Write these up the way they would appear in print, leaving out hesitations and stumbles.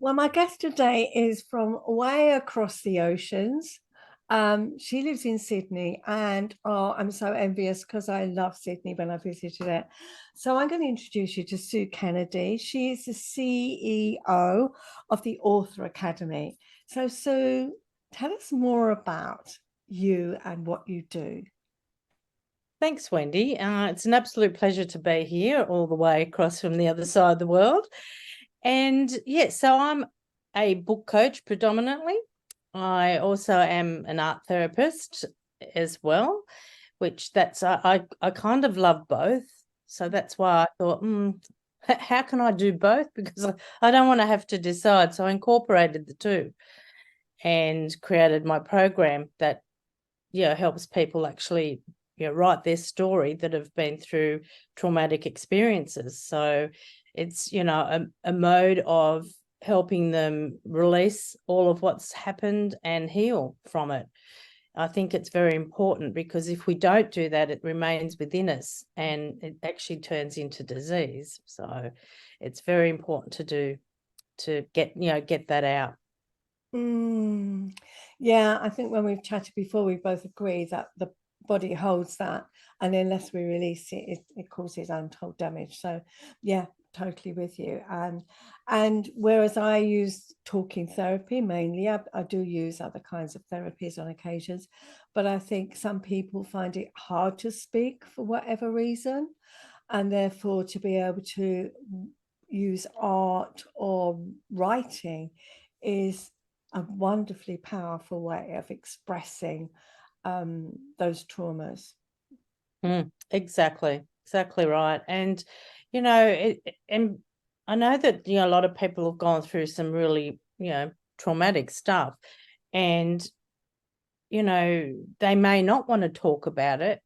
Well, my guest today is from way across the oceans. She lives in Sydney, and I'm so envious because I love Sydney when I visited it. So I'm going to introduce you to Sue Kennedy. She is the CEO of the Author Academy. So, Sue, tell us more about you and what you do. Thanks, Wendy. It's an absolute pleasure to be here all the way across from the other side of the world. And yeah, so I'm a book coach predominantly. I also am an art therapist as well, which I kind of love both. So that's why I thought, how can I do both? Because I don't want to have to decide. So I incorporated the two and created my program that helps people actually write their story that have been through traumatic experiences. So it's a mode of helping them release all of what's happened and heal from it. I think it's very important because if we don't do that, it remains within us and it actually turns into disease. So it's very important to get that out. Yeah, I think when we've chatted before, we both agree that the body holds that, and unless we release it, it causes untold damage. So, yeah, totally with you. And whereas I use talking therapy mainly, I do use other kinds of therapies on occasions, but I think some people find it hard to speak for whatever reason, and therefore to be able to use art or writing is a wonderfully powerful way of expressing those traumas. Exactly right. And and I know that a lot of people have gone through some really traumatic stuff, and they may not want to talk about it,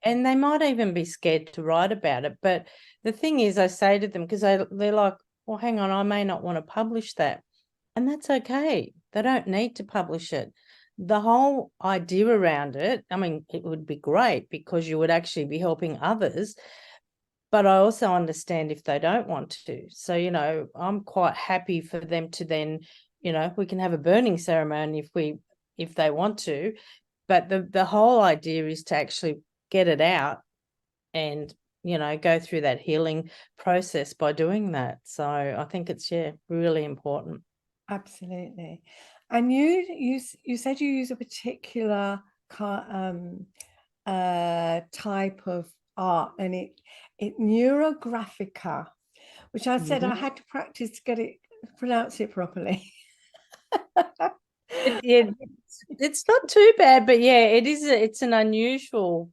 and they might even be scared to write about it. But the thing is, I say to them, because they're like, well, hang on, I may not want to publish that. And that's okay. They don't need to publish it. The whole idea around it, I mean, it would be great because you would actually be helping others. But I also understand if they don't want to. So, I'm quite happy for them to then, we can have a burning ceremony if they want to. But the whole idea is to actually get it out and go through that healing process by doing that. So I think it's really important. Absolutely. And you said you use a particular type of art, and it Neurographica, which I said I had to practice to get it pronounce it properly. It's not too bad, but it's an unusual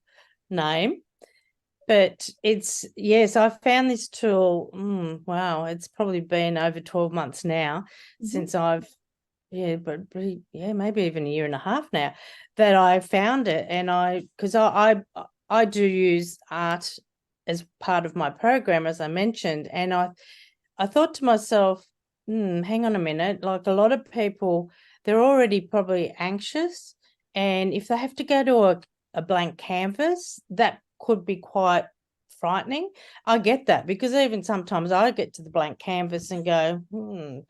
name. But yes, I found this tool, wow, it's probably been over 12 months now since I've, maybe even a year and a half now that I found it. And because I do use art as part of my program, as I mentioned, and I thought to myself, hang on a minute, like a lot of people, they're already probably anxious. And if they have to go to a blank canvas, that could be quite frightening. I get that because even sometimes I get to the blank canvas and go,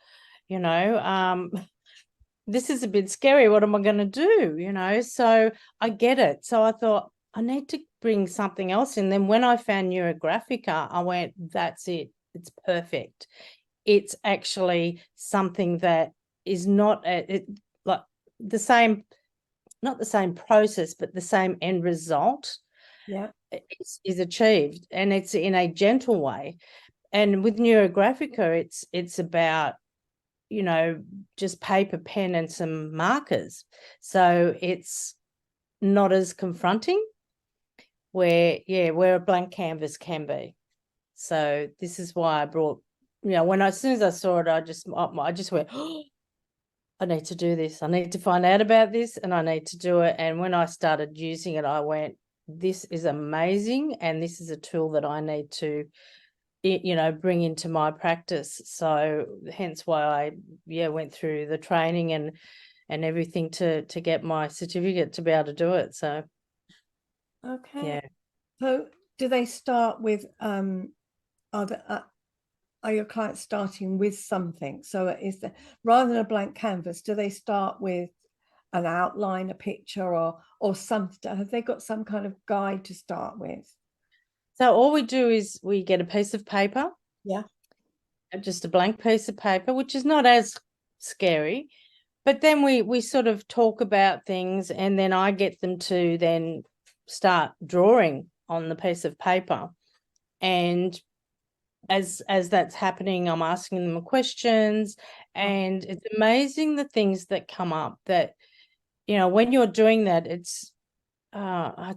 this is a bit scary. What am I going to do? So I get it. So I thought I need to bring something else in. Then when I found Neurographica, I went, that's it. It's perfect. It's actually something that is not like the same, not the same process, but the same end result is achieved, and it's in a gentle way. And with Neurographica, it's about just paper, pen, and some markers. So it's not as confronting where a blank canvas can be. So this is why I brought, as soon as I saw it, I just went, oh, I need to do this. I need to find out about this and I need to do it. And when I started using it, I went, this is amazing. And this is a tool that I need to, bring into my practice. So hence why I, went through the training and everything to get my certificate to be able to do it. So, okay. So do they start with, are are your clients starting with something? So is there, rather than a blank canvas, do they start with an outline, a picture, or something? Have they got some kind of guide to start with? So all we do is we get a piece of paper, Yeah. just a blank piece of paper, which is not as scary. But then we sort of talk about things, and then I get them to then start drawing on the piece of paper. And as that's happening, I'm asking them questions, and it's amazing the things that come up that, when you're doing that, it's Yeah.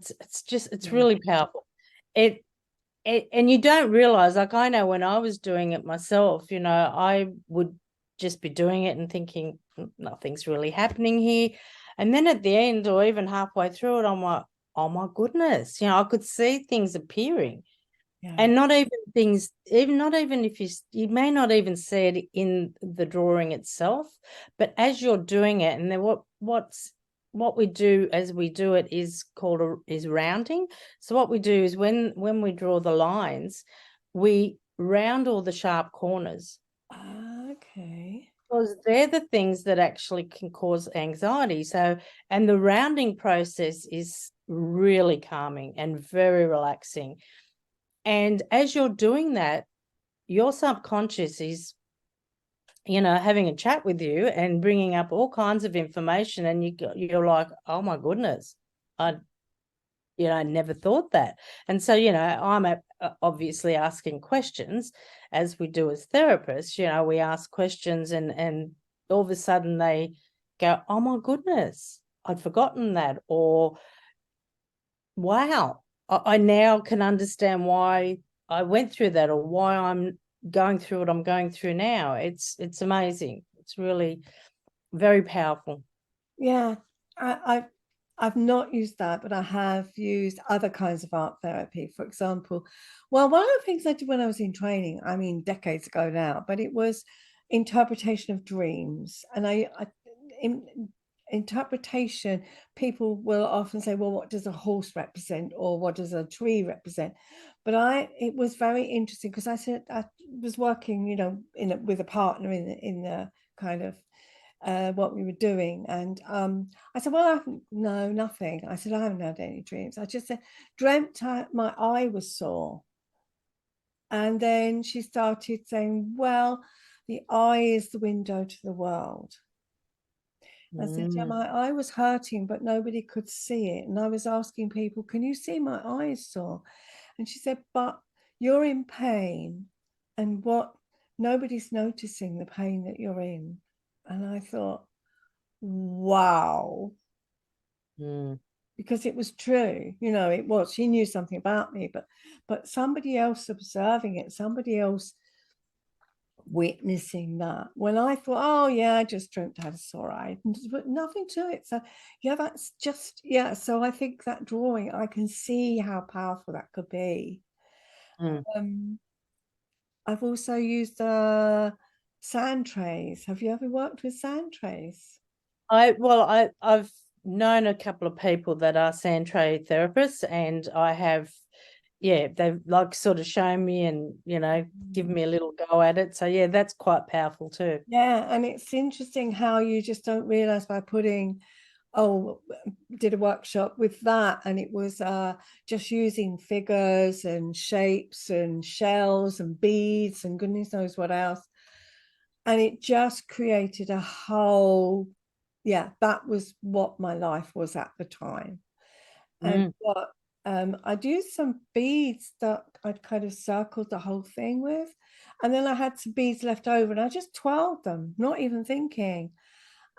really powerful. And you don't realize, like, I know when I was doing it myself, I would just be doing it and thinking nothing's really happening here. And then at the end, or even halfway through it, I'm like, oh my goodness, I could see things appearing. Yeah. And not even things, even not even if you may not even see it in the drawing itself, but as you're doing it, and then what we do as we do it is called is rounding. So what we do is when we draw the lines, we round all the sharp corners, Okay. because they're the things that actually can cause anxiety. So, and the rounding process is really calming and very relaxing. And as you're doing that, your subconscious is, having a chat with you and bringing up all kinds of information, and you're like, oh my goodness, I never thought that. And so, I'm obviously asking questions, as we do as therapists. We ask questions, and all of a sudden they go, oh my goodness, I'd forgotten that, or wow, I now can understand why I went through that, or why I'm going through what I'm going through now. It's amazing. It's really very powerful. Yeah. I've not used that, but I have used other kinds of art therapy. For example, well, one of the things I did when I was in training, I mean, decades ago now, but it was interpretation of dreams. And in interpretation, people will often say, well, what does a horse represent, or what does a tree represent? But it was very interesting, because I was working, with a partner in the kind of what we were doing. And I said, well, no, nothing. I said, I haven't had any dreams. I just dreamt my eye was sore. And then she started saying, well, the eye is the window to the world. I said, yeah, my eye was hurting, but nobody could see it. And I was asking people, can you see my eye is sore? And she said, but you're in pain, and nobody's noticing the pain that you're in. And I thought, wow, Mm. because it was true. It was, she knew something about me, but somebody else observing it, somebody else witnessing that, when I thought, oh yeah, I just dreamt I had a sore eye, but nothing to it. So yeah, that's just, yeah. So I think that drawing, I can see how powerful that could be. Mm. I've also used sand trays. Have you ever worked with sand trays? I've known a couple of people that are sand tray therapists, and I have, yeah, they've like sort of shown me and given me a little go at it. So yeah, that's quite powerful too. Yeah, and it's interesting how you just don't realize by putting, oh, did a workshop with that, and it was just using figures and shapes and shells and beads and goodness knows what else. And it just created a whole, yeah, that was what my life was at the time. And Mm. what I'd used some beads that I'd kind of circled the whole thing with. And then I had some beads left over, and I just twirled them, not even thinking.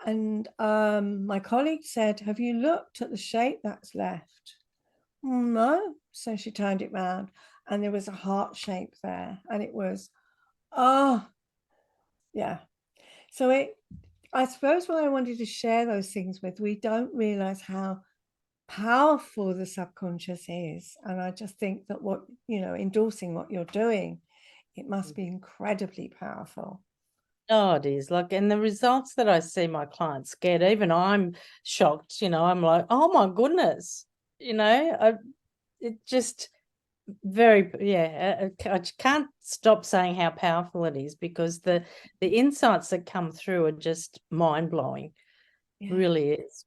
And my colleague said, have you looked at the shape that's left? No. So she turned it round, and there was a heart shape there. And it was, oh, yeah. So I suppose what I wanted to share those things with, we don't realize how powerful the subconscious is. And I just think that endorsing what you're doing, it must be incredibly powerful. Oh, it is. Like, and the results that I see my clients get, even I'm shocked. I'm like, oh my goodness. It just very, yeah, I can't stop saying how powerful it is, because the insights that come through are just mind-blowing. Yeah. Really is.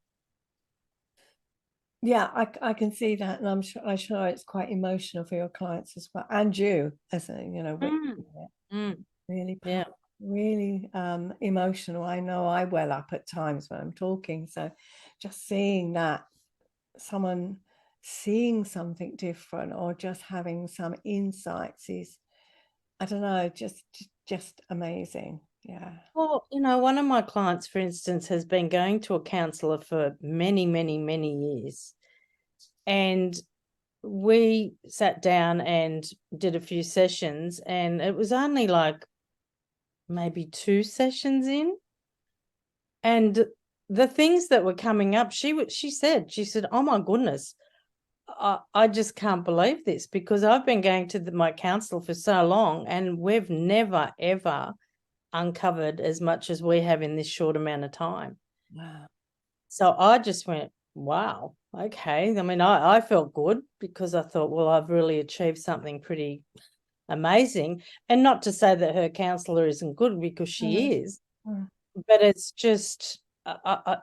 Yeah, I can see that, and I'm sure it's quite emotional for your clients as well, and you as a, Mm, witnessing it. mm, Really, yeah. really emotional. I know I well up at times when I'm talking. So just seeing that, someone seeing something different or just having some insights is, I don't know, just amazing. Yeah. Well, one of my clients, for instance, has been going to a counselor for many, many, many years. And we sat down and did a few sessions, and it was only like maybe 2 sessions in. And the things that were coming up, she said, "Oh my goodness, I just can't believe this, because I've been going to my counsellor for so long, and we've never ever uncovered as much as we have in this short amount of time." Wow. So I just went, wow, okay. I mean, I felt good, because I thought, well, I've really achieved something pretty amazing. And not to say that her counsellor isn't good, because Mm, she is, mm. but it's just, I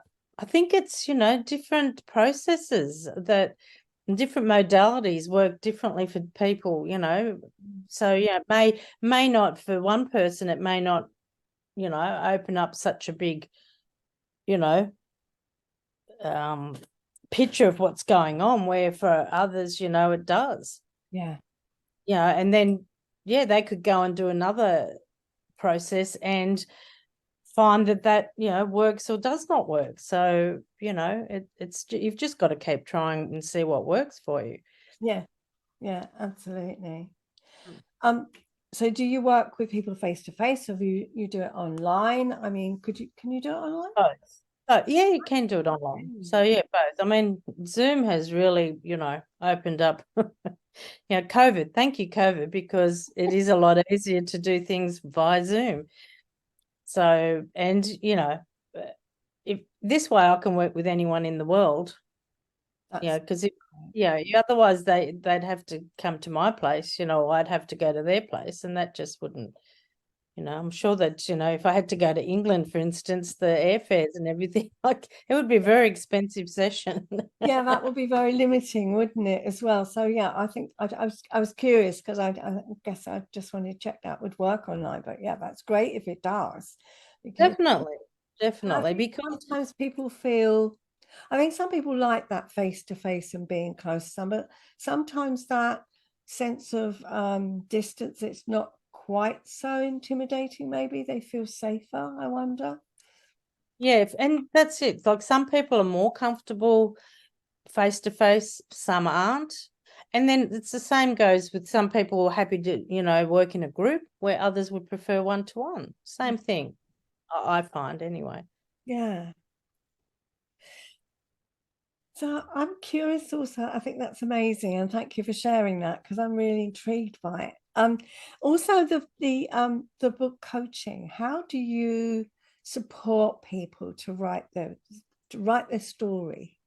think it's, different processes, that different modalities work differently for people. So yeah, may not, for one person, it may not, open up such a big, you know, um, picture of what's going on, where for others, it does. Yeah. Yeah, and then, yeah, they could go and do another process and find that works or does not work. So it's you've just got to keep trying and see what works for you. Yeah. Yeah, absolutely. Um, so do you work with people face to face, or you do it online? I mean, can you do it online? Both. Oh, yeah, you can do it online. So yeah, both. I mean, Zoom has really, opened up, COVID. Thank you, COVID, because it is a lot easier to do things via Zoom. So, and if this way I can work with anyone in the world, That's because otherwise they'd have to come to my place, I'd have to go to their place, and that just wouldn't. I'm sure that, if I had to go to England, for instance, the airfares and everything, like, it would be a very expensive session. yeah, that would be very limiting, wouldn't it, as well? So yeah, I think I was curious because I guess I just wanted to check that would work online. But yeah, that's great if it does, because Definitely, I definitely, think because sometimes people feel, I think some people like that face to face and being close. But sometimes that sense of distance, it's not quite so intimidating. Maybe they feel safer, I wonder. yeah, and that's it. Like, some people are more comfortable face to face, some aren't. And then it's the same goes with some people are happy to, work in a group, where others would prefer one to one. Same thing, I find anyway. Yeah. So I'm curious also, I think that's amazing, and thank you for sharing that, because I'm really intrigued by it. Also the book coaching, how do you support people to write their story?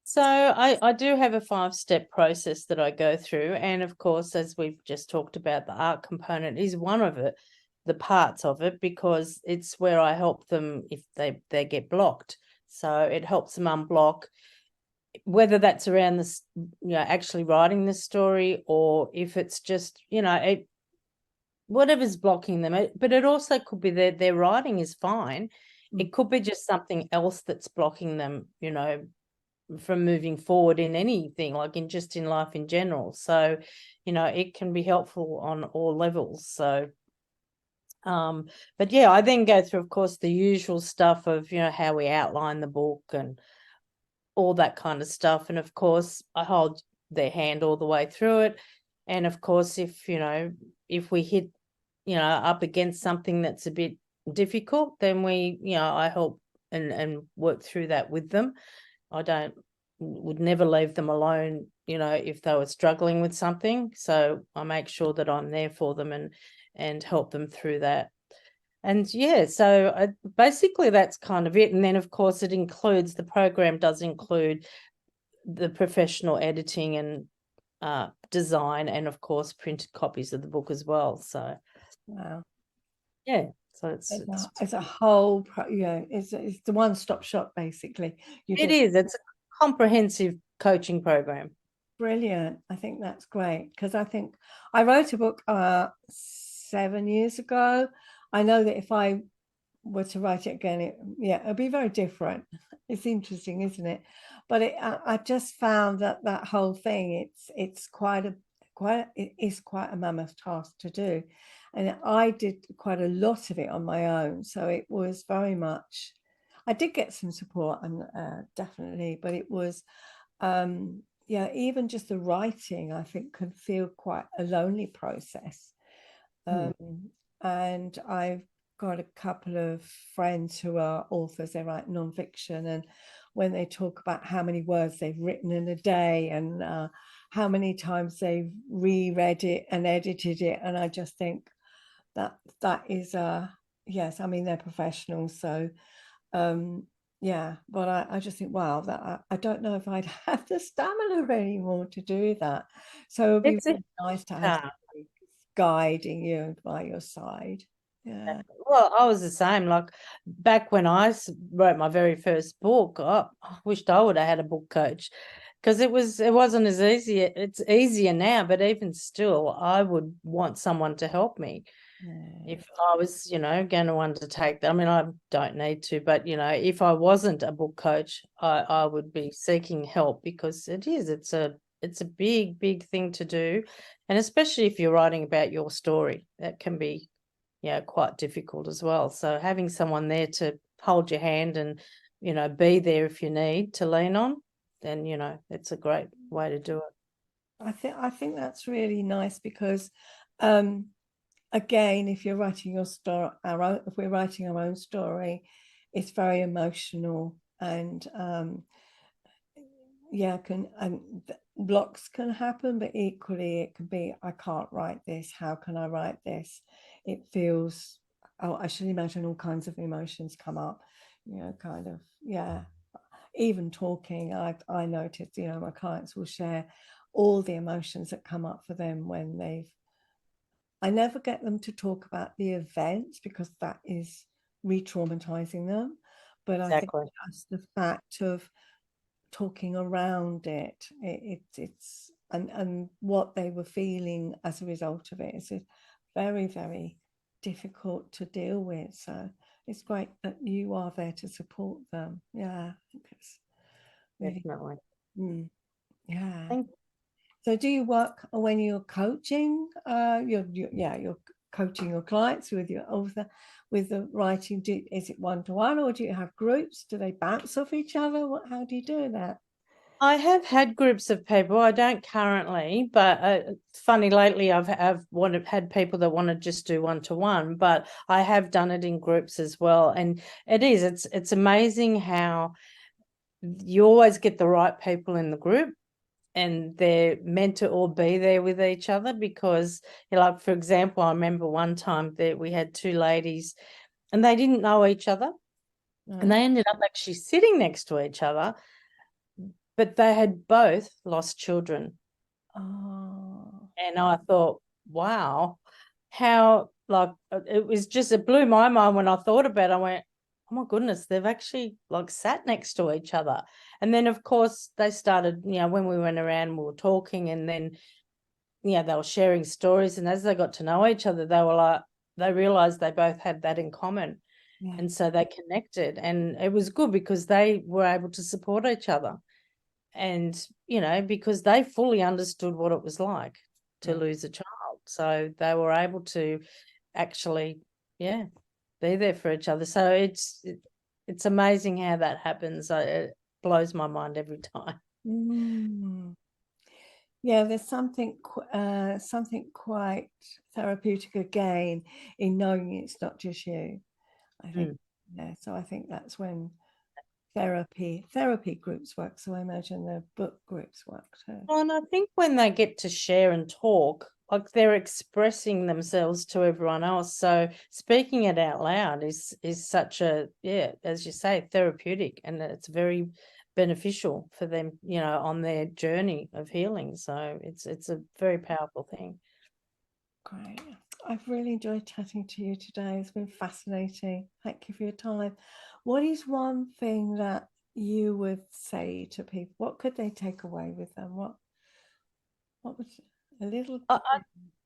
So I do have a 5-step process that I go through. And of course, as we've just talked about, the art component is one of it, the parts of it, because it's where I help them if they get blocked. So it helps them unblock, whether that's around this, actually writing the story, or if it's just, whatever's blocking them. But it also could be their writing is fine. Mm. It could be just something else that's blocking them, from moving forward in anything, like in life in general. So, it can be helpful on all levels. So, but yeah, I then go through, of course, the usual stuff of, how we outline the book and all that kind of stuff. And of course, I hold their hand all the way through it. And of course, if we hit, up against something that's a bit difficult, then I help and work through that with them. I would never leave them alone, if they were struggling with something. So I make sure that I'm there for them and help them through that. And yeah, so basically that's kind of it. And then of course the program does include the professional editing and design, and of course printed copies of the book as well. So Wow. yeah, so It's a whole, it's the one-stop shop, basically. it's a comprehensive coaching program. Brilliant. I think that's great, because I think I wrote a book 7 years ago. I know that if I were to write it again, it'd be very different. It's interesting, isn't it? But I just found that whole thing, it's it is quite a mammoth task to do, and I did quite a lot of it on my own. So it was very much, I did get some support, and definitely, but it was yeah, even just the writing, I think, can feel quite a lonely process. And I've got a couple of friends who are authors. They write nonfiction, and when they talk about how many words they've written in a day, and how many times they've reread it and edited it, and I just think that is yes, I mean, they're professionals, so yeah, but I just think, wow, that I don't know if I'd have the stamina anymore to do that. So it'd be It's really nice to have somebody guiding you by your side. Yeah. Well, I was the same. Like back when I wrote my very first book, I wished I would have had a book coach, because it wasn't as easy. It's easier now, but even still, I would want someone to help me if I was, going to undertake that. I mean, I don't need to, but if I wasn't a book coach, I would be seeking help, because it's a big, big thing to do, and especially if you're writing about your story, that can be quite difficult as well. So having someone there to hold your hand and, be there if you need to lean on, then, it's a great way to do it. I think that's really nice, because again, if you're writing your story, if we're writing our own story, it's very emotional, and yeah, blocks can happen, but equally it can be, I can't write this, how can I write this? It feels, oh, I should imagine all kinds of emotions come up, kind of, yeah. Even talking, I noticed, my clients will share all the emotions that come up for them when I never get them to talk about the events, because that is re-traumatizing them, but Exactly. I think just the fact of talking around it's and what they were feeling as a result of it is very, very difficult to deal with. So it's great that you are there to support them. Yeah, I think it's really, Definitely. yeah. Thank So do you work when you're coaching? You're coaching your clients with your author, with the writing. Is it one-to-one, or do you have groups? Do they bounce off each other? How do you do that? I have had groups of people. I don't currently, but it's funny, lately I've had people that want to just do one-to-one, but I have done it in groups as well. And it's amazing how you always get the right people in the group, and they're meant to all be there with each other, because, like, for example, I remember one time that we had two ladies and they didn't know each other, and they ended up actually sitting next to each other, but they had both lost children. Oh, And I thought, wow, how, like, it blew my mind when I thought about it. I went, oh my goodness, they've actually like sat next to each other. And then of course they started, when we went around, we were talking, and then, they were sharing stories. And as they got to know each other, they realized they both had that in common. yeah. And so they connected, and it was good because they were able to support each other. And, because they fully understood what it was like to lose a child. So they were able to actually, be there for each other. So it's amazing how that happens. It blows my mind every time. Mm. Yeah, there's something quite therapeutic again in knowing it's not just you. I think, yeah. So I think that's when therapy groups work. So I imagine the book groups work too. Well, and I think when they get to share and talk, like, they're expressing themselves to everyone else. So speaking it out loud is such a, as you say, therapeutic, and it's very beneficial for them, you know, on their journey of healing. So it's a very powerful thing. Great. I've really enjoyed chatting to you today. It's been fascinating. Thank you for your time. What is one thing that you would say to people? What could they take away with them? What was a little I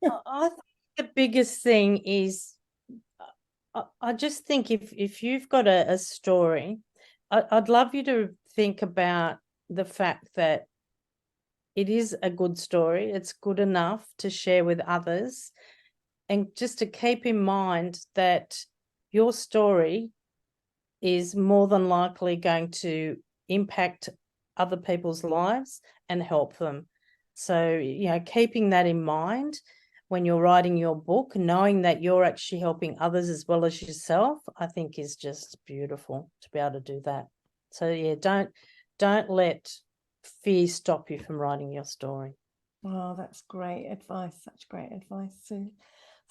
think the biggest thing is I just think if you've got a story, I'd love you to think about the fact that it is a good story. It's good enough to share with others. And just to keep in mind that your story is more than likely going to impact other people's lives and help them. So, you know, keeping that in mind when you're writing your book, knowing that you're actually helping others as well as yourself, I think is just beautiful to be able to do that. So yeah, don't let fear stop you from writing your story. Oh, that's great advice. Such great advice, Sue.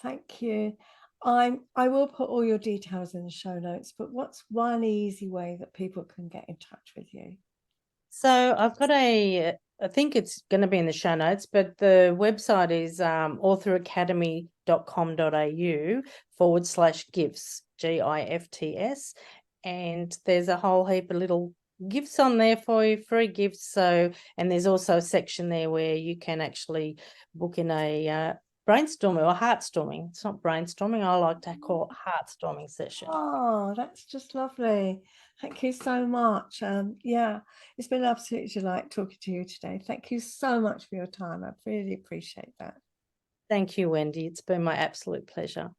Thank you. I will put all your details in the show notes, but what's one easy way that people can get in touch with you? So I've got I think it's going to be in the show notes, but the website is authoracademy.com.au/gifts, GIFTS. And there's a whole heap of little gifts on there for you, free gifts. So, and there's also a section there where you can actually book in a brainstorming or heartstorming. It's not brainstorming. I like to call it heartstorming session. Oh, that's just lovely. Thank you so much. Yeah, it's been an absolute delight talking to you today. Thank you so much for your time. I really appreciate that. Thank you, Wendy. It's been my absolute pleasure.